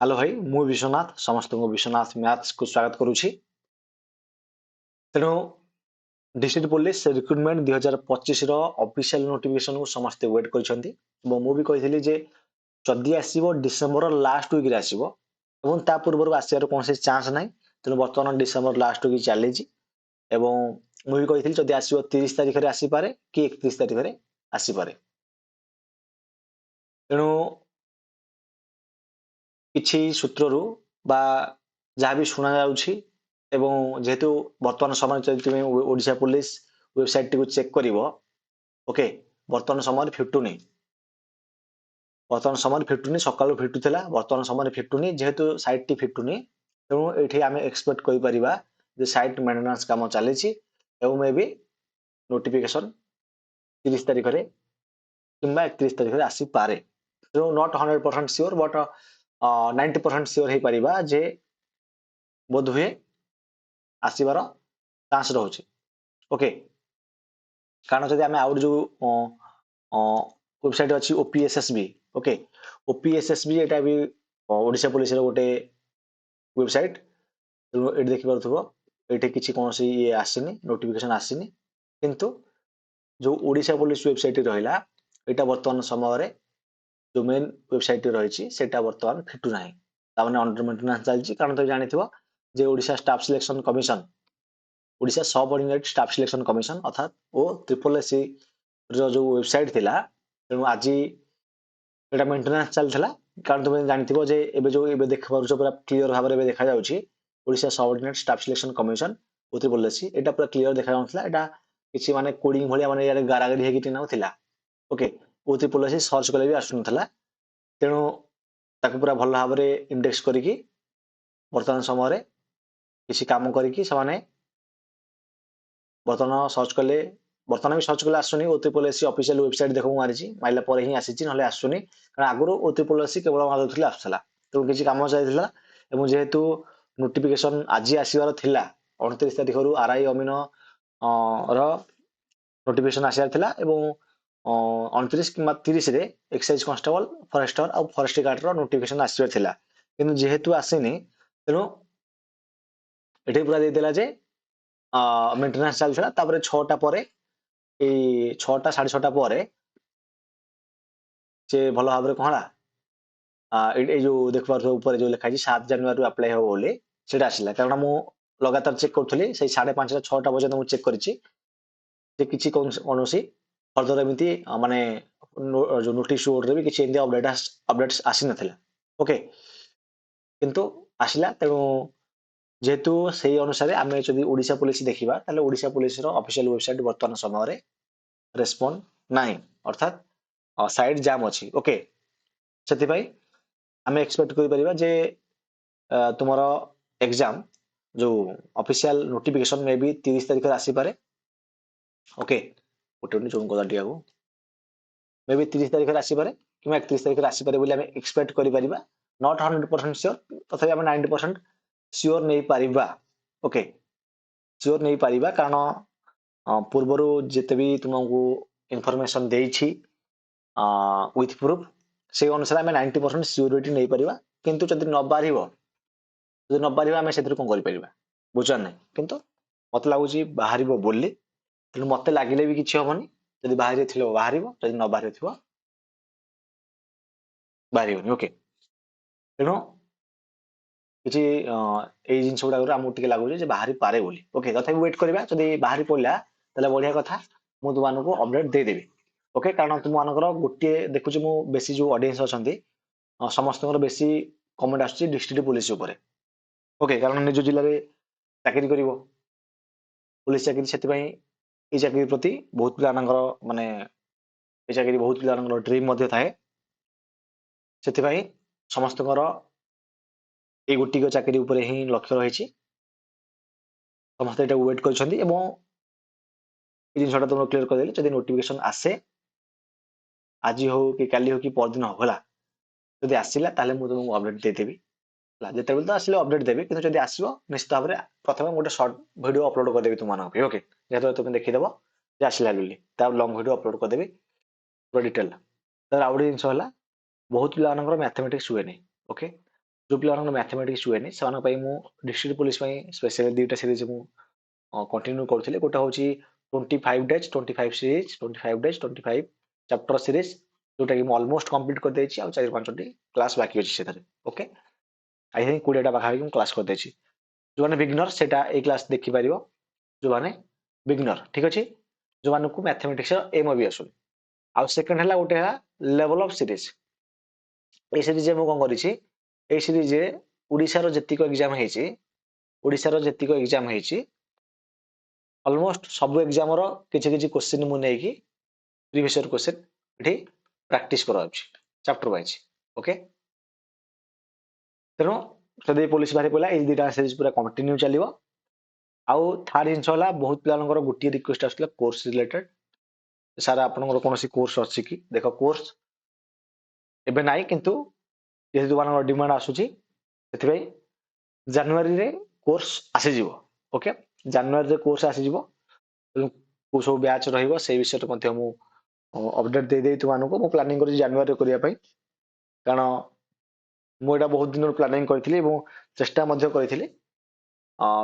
Hello भाई मु विश्वनाथ समस्त को विश्वनाथ मैथ्स को स्वागत करुछि तेणु डिस्ट्रिक्ट पुलिस रिक्रुटमेंट 2025 रो ऑफिशियल नोटिफिकेशन को समस्त वेट करछंती एवं मु भी कहिथिली जे जदि आसीबो डिसेंबर लास्ट वीक रे आसीबो एवं ता पूर्व आसियार कोनसे चांस नाही तेणु वर्तमान डिसेंबर लास्ट वीक चलीछि एवं मु भी कहिथिली जदि आसीबो 30 तारिख रे आसी पारे कि 31 तारिख रे आसी पारे तेणु କିଛି ସୂତ୍ରରୁ ବା ଯାହା ବି ଶୁଣା ଯାଉଛି ଏବଂ ଯେହେତୁ ବର୍ତ୍ତମାନ ସମୟରେ ଯଦି ତୁମେ ଓଡ଼ିଶା ପୁଲିସ ୱେବସାଇଟ ଟିକୁ ଚେକ୍ କରିବ ଓକେ ବର୍ତ୍ତମାନ ସମୟରେ ଫିଟୁନି ସକାଳୁ ଫିଟୁଥିଲା ବର୍ତ୍ତମାନ ସମୟରେ ଫିଟୁନି ଯେହେତୁ ସାଇଟ ଟି ଫିଟୁନି ତେଣୁ ଏଠି ଆମେ ଏକ୍ସପେକ୍ଟ କରିପାରିବା ଯେ ସାଇଟ ମେଣ୍ଟେନାନ୍ସ କାମ ଚାଲିଛି ଏବଂ ମେ ବି ନୋଟିଫିକେସନ 30 ତାରିଖରେ କିମ୍ବା 31 ତାରିଖରେ ଆସିପାରେ ତେଣୁ ନଟ୍ 100% ସିଓର ବଟ୍ 90% ସିଓର ହେଇପାରିବା ଯେ ବୋଧ ହୁଏ ଆସିବାର ଚାନ୍ସ ରହୁଛି ଓକେ କାରଣ ଯଦି ଆମେ ଆଉ ଯୋଉ ୱେବସାଇଟ ଅଛି OPSSB ଓକେ OPSSB ଏଟା ବି ଓଡ଼ିଶା ପୁଲିସର ଗୋଟେ ୱେବସାଇଟ ତେଣୁ ଏଠି ଦେଖିପାରୁଥିବ ଏଠି କିଛି କୌଣସି ଇଏ ଆସିନି ନୋଟିଫିକେସନ ଆସିନି କିନ୍ତୁ ଯୋଉ ଓଡ଼ିଶା ପୁଲିସ ୱେବସାଇଟ ରହିଲା ଏଟା ବର୍ତ୍ତମାନ ସମୟରେ जो मेन वेबसाइट रही सेटा वर्तमान फिटू ना ताने अंडर मेंटेनेंस चलती कारण तुम जानिथिबो जे Odisha staff selection commission Odisha subordinate staff selection commission अर्थात ओ SSSC रो जो वेबसाइट थिला तेणु आज एटा मेंटेनेंस चलथिला कारण तुम जानिथिबो जे एबे जो एबे देख पारुछो पूरा क्लियर भाव रे देखा जाउछि Odisha subordinate staff selection commission SSSC एटा पूरा क्लियर देखा जाउथला एटा किछि माने कोडिंग भलिया माने यार गारागारी हेकि नथिला ओके SSSC सर्च कले भी आसुनथला तेणु ताकू पूरा भल भाव इंडेक्स करिकी वर्तमान समय किसी काम करिकी समाने वर्तमान सर्च कले वर्तमान भी सर्च कले आसुनी SSSC ऑफिशियल वेबसाइट देखो मारिची माइला परे ही आसीची नले आसुनी कारण आगुरो SSSC केवल मारुथले आसला तो किसी काम चाइथिला एवं जेहेतु नोटिफिकेशन आज आसीबार थिला 29 तारिख रु आरआई अमीन रो नोटिफिकेशन आसीबार थिला एवं 29 कि 30 रे एक्साइज कांस्टेबल फॉरेस्टर और फॉरेस्ट गार्ड रो नोटिफिकेशन आसीबार थिला किंतु जेहेतु आसीनी तेणु एठी पूरा दे देला जे मेंटेनेंस चलथिला तापर 6टा परे ए 6टा 6:30 परे से भलो भाबरे कहला ए जो देख पार ऊपर जो लिखा 7 जनवरी अप्लाई हो बोली सेटा आसिला कारण मु लगातार चेक करथली से 5:30 6टा बजे मु चेक करिछि जे किछि कोनोसी फर्दर एमिति माने जो नोटिस बोर्ड रे भी किछि इंडिया अपडेट्स आसी नथिला ओके किंतु आसिला तेणु जेहेतु सेही अनुसार आमे जदि ओडिशा पुलिस देखिबा ताले ओडिशा पुलिस रो ऑफिशियल वेबसाइट वर्तमान समय रे रेस्पोंड नाही अर्थात साइड जाम अछि ओके सेति भाई आमे एक्सपेक्ट करि परिबा जे तुमरो एग्जाम जो ऑफिशियल नोटिफिकेशन मे बी 30 तारिख आसी पारे ओके गोटे मिनिट जोन गदा दियागो मे बी 30 तारिख आसी पारे कि 31 तारिख आसी पारे बोली आमे एक्सपेक्ट करि परिबा नॉट 100% श्योर तथापि आमे 90% श्योर नहीं पारिबा ओके श्योर नहीं पारिबा कारण पूर्वरु जेते भी तुमको इंफॉर्मेशन देइछि विथ प्रूफ से अनुसार आमे 90% श्योरिटी नहीं पारिबा किंतु जदि न पारिबा आमे सेतिर कोन करि परिबा बुझन नै किंतु मत लागुची बाहरिबो बोली तेणु मत लागिले भी किछि हबनी जदि बाहरि थिलो बाहरिबो जदि न बाहरि थिबो बाहरिबोनी ओके तेणु किछि एई जिंस गुडा आमु टिके लागुची जे बाहरि पारे बोली ओके तथापि वेट करबा जदि बाहरि पड़ला तले बढ़िया कथा मु तुमानको अपडेट दे देबी ओके कारण तुमानकर गोटे देखुची मु बेसी जो ऑडियंस अछंती समस्तଙ୍କର बेसी कमेंट आछी डिस्ट्रिक्ट पुलिस ऊपर ओके कारण निज जिल्ला रे चाकरी करिवो पुलिस चाकरी सेति पई ए चाकरी प्रति बहुत पिलानकर माने ए चाकरी बहुत पिलानकर ड्रीम मध्ये थाए सेति पई समस्तଙ୍କର ए गोटी चाकरी ऊपर ही लक्ष्य रही समस्त एटा वेट करछंती एवं ए जिनसटा तुम क्लियर कर देले जदि नोटिफिकेशन आसे आज हो कि काली हो कि परदिन हो होला जदि आसिला ताले मु तुमको अपडेट दे देबी जेते बेल तो आसिले अपडेट देबी किंतु जदि आसीबो निश्चित भाव रे प्रथमे गोटे शॉर्ट वीडियो अपलोड कर देबी तुम मानक ओके जेतो तुम देखि देबो जे आसिला बोली ता लॉन्ग वीडियो अपलोड कर देबी पूरा डिटेल तर आउडी जिंस होला बहुत पिला मानकर मैथमेटिक्स हुए नहीं ओके जो पिला मैथमेटिक्स हुए से डिस्ट्रिक्ट पुलिस स्पेशल दुईटा सीरीज कंटिन्यू करुँचे गोटे हूँ 25 days 25 series 25 days 25 chapter series जोटा कि ऑलमोस्ट कंप्लीट कर देछि आ 4-5टी क्लास बाकी अछि सेथरे ओके आई थिंक 20टा पाखापाखि क्लास कर देछि जो माने बिगिनर सेटा ए क्लास देखि परिबो जो माने बिगिनर ठीक अछि जो माने को मैथमेटिक्स एम भी आसु आ सेकंड हला गोटे हला level of series A series मु कोन करिछि ए सीरीज रे ओडिसा रो जतिको एग्जाम हेछि ओडिसा रो जतिको एग्जाम हेछि ऑलमोस्ट सब एग्जाम रो किछि किछि क्वेश्चन मु नै कि प्रीवियस ईयर क्वेश्चन एठी प्रैक्टिस कराउछि चैप्टर वाइज ओके तेनो जदि पुलिस बारे पला ए दुटा सीरीज पूरा कंटिन्यू चलिबो आउ थर्ड जिंस होला बहुत पिलानकर गोटी रिक्वेस्ट आसला कोर्स रिलेटेड सारा आपनकर कोनोसी कोर्स अछि कि देखो कोर्स एबे नाही किंतु जेहेतु मानकर डिमांड आसुची सेथिबे जनवरी रे कोर्स आसी जिवो ओके जनवरी रे कोर्स आसी जिवो को सब बैच रहइबो से विषय मध्ये मु अपडेट दे दे तुमानको मु प्लानिंग करि जनवरी रे करिया पई कारण मु एटा बहुत दिन प्लानिंग करथिली एवं चेष्टा मध्ये करथिली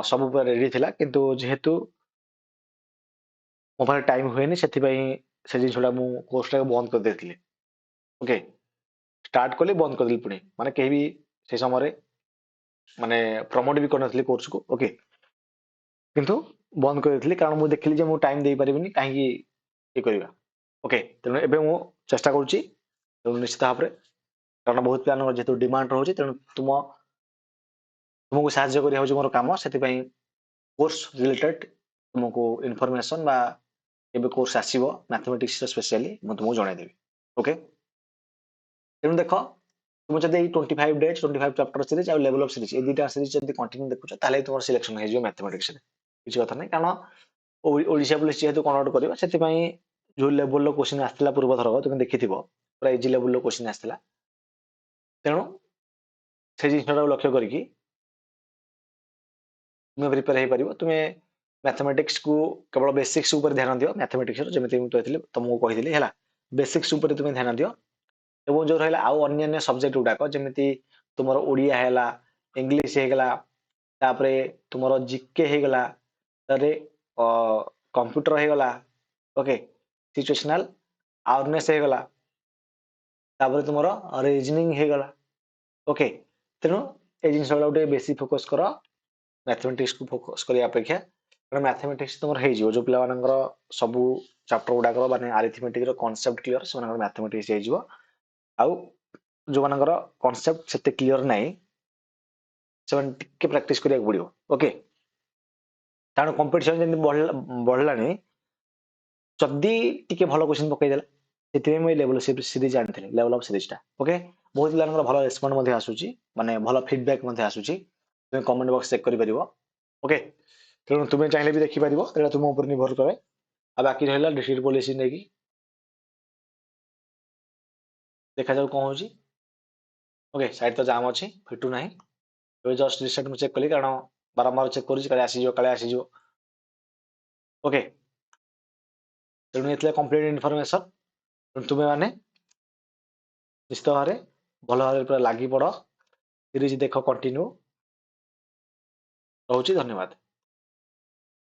सब पूरा रेडी थिला किंतु जेहेतु मो पाखे टाइम हुएनी सेथिबई से जिनसटा मु कोर्सटा बंद कर देथिली ओके स्टार्ट कली बंद कर देली पुणी माने केही भी से समय माने प्रमोट भी करनथली कोर्स को ओके किंतु बंद कर देथिली कारण मु देखली जे मु टाइम देई परिबिनी काहे कि ए करिवा ओके तेनु एबे मु चेष्टा करूची तेनु निश्चित भाबरे कारण बहुत प्लान जेतु डिमांड रहउची तेनु तुमको साहाଯ୍य करिया होची मोर काम सेति कोर्स रिलेटेड तुमको इनफॉरमेशन बा केबे कोर्स आसीबो मैथमेटिक्स स्पेशली मु तुमको जणाई देबी ओके तेनु देखो तुम जदि 25 डेज 25 चैप्टर सीरीज आ लेवल ऑफ सीरीज ए दुटा सीरीज जदि कंटिन्यू देखुछ ताले तुम सिलेक्शन हे जियो मैथमेटिक्स रे किछि कथा नै कारण ओडिशा पुलिस जेहेतु कन्वर्ट करबा सेति पई जो लेवल लो क्वेश्चन आस्थिला पूर्व थरक तुम देखिथिबो पूरा इजी लेवल लो क्वेश्चन आस्थिला तेनु से जिनसटा लक्ष्य करिकि तुम प्रिपेयर हे परिबो तुम मैथमेटिक्स को केवल बेसिक्स ऊपर ध्यान दियो मैथमेटिक्स जेमिति मु कहथिले तुमको कहिथिले हैला बेसिक्स ऊपर तुम ध्यान दियो एवं जो रहला आउ अन्य सब्जेक्ट गुडाक जमिति तुमर ओडिया हैला इंग्लिश हेगला तापरे तुमर जीके हेगला तारे कंप्यूटर हेगला ओके सिचुएशनल अवेयरनेस हेगला तापरे तुमर रीजनिंग हेगला ओके तेनु ए जिंस गुडा बेसी फोकस करो मैथमेटिक्स को फोकस करिया अपेक्षा कारण मैथमेटिक्स तुमर हे जिवो जो पिला मानकर सब चैप्टर गुडा माने अरिथमेटिक रो कांसेप्ट क्लियर से मानकर मैथमेटिक्स हे जिवो आउ जो मानकर कांसेप्ट सेते क्लियर नाही से टिके प्रैक्टिस करिया पड़ियो ओके कारण कंपटीशन जंदी बढ़लानी जदी टिके भलो क्वेश्चन पकई देला सेति में लेवल सीरीज आनथिले लेवल ऑफ सीरीज टा ओके बहुत पिलानकर भलो रेस्पॉन्ड मध्ये आसुची माने भलो फीडबैक मध्ये आसुची तुम कमेंट बॉक्स चेक करि परिबो ओके तेणु तुम चाहिले भी देखि परिबो एटा तुम ऊपर निर्भर करे आ बाकी रहला डिस्ट्रिक्ट पुलिस नै कि देखा जाऊ कोन होची ओके साइड तो जाम अछि फिटू नाही तो जस्ट रिसेट मु चेक कली कारण बारंबार चेक करूची काले आसी जो ओके तेणु एतले कंप्लीट इनफॉरमेशन तुमे माने निश्चित भाବରେ ଭଲ ଭାବରେ ପୁରା ଲାଗି ପଡ सीरीज देखो कंटिन्यू रहउची धन्यवाद।